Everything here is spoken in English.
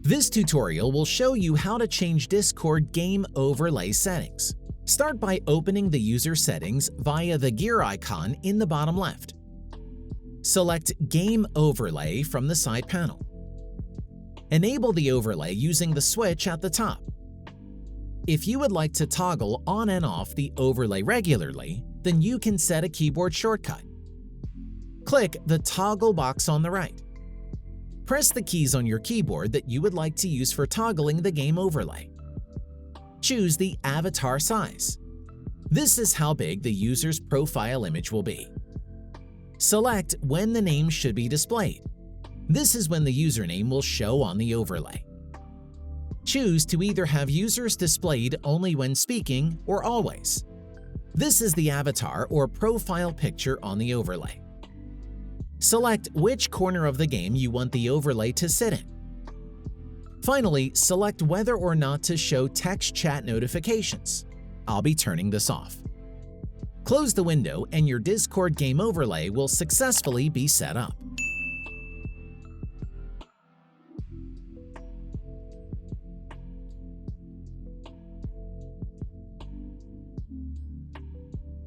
This tutorial will show you how to change Discord game overlay settings. Start by opening the user settings via the gear icon in the bottom left. Select Game Overlay from the side panel. Enable the overlay using the switch at the top. If you would like to toggle on and off the overlay regularly, then you can set a keyboard shortcut. Click the toggle box on the right. Press the keys on your keyboard that you would like to use for toggling the game overlay. Choose the avatar size. This is how big the user's profile image will be. Select when the name should be displayed. This is when the username will show on the overlay. Choose to either have users displayed only when speaking or always. This is the avatar or profile picture on the overlay. Select which corner of the game you want the overlay to sit in. Finally, select whether or not to show text chat notifications. I'll be turning this off. Close the window and your Discord game overlay will successfully be set up.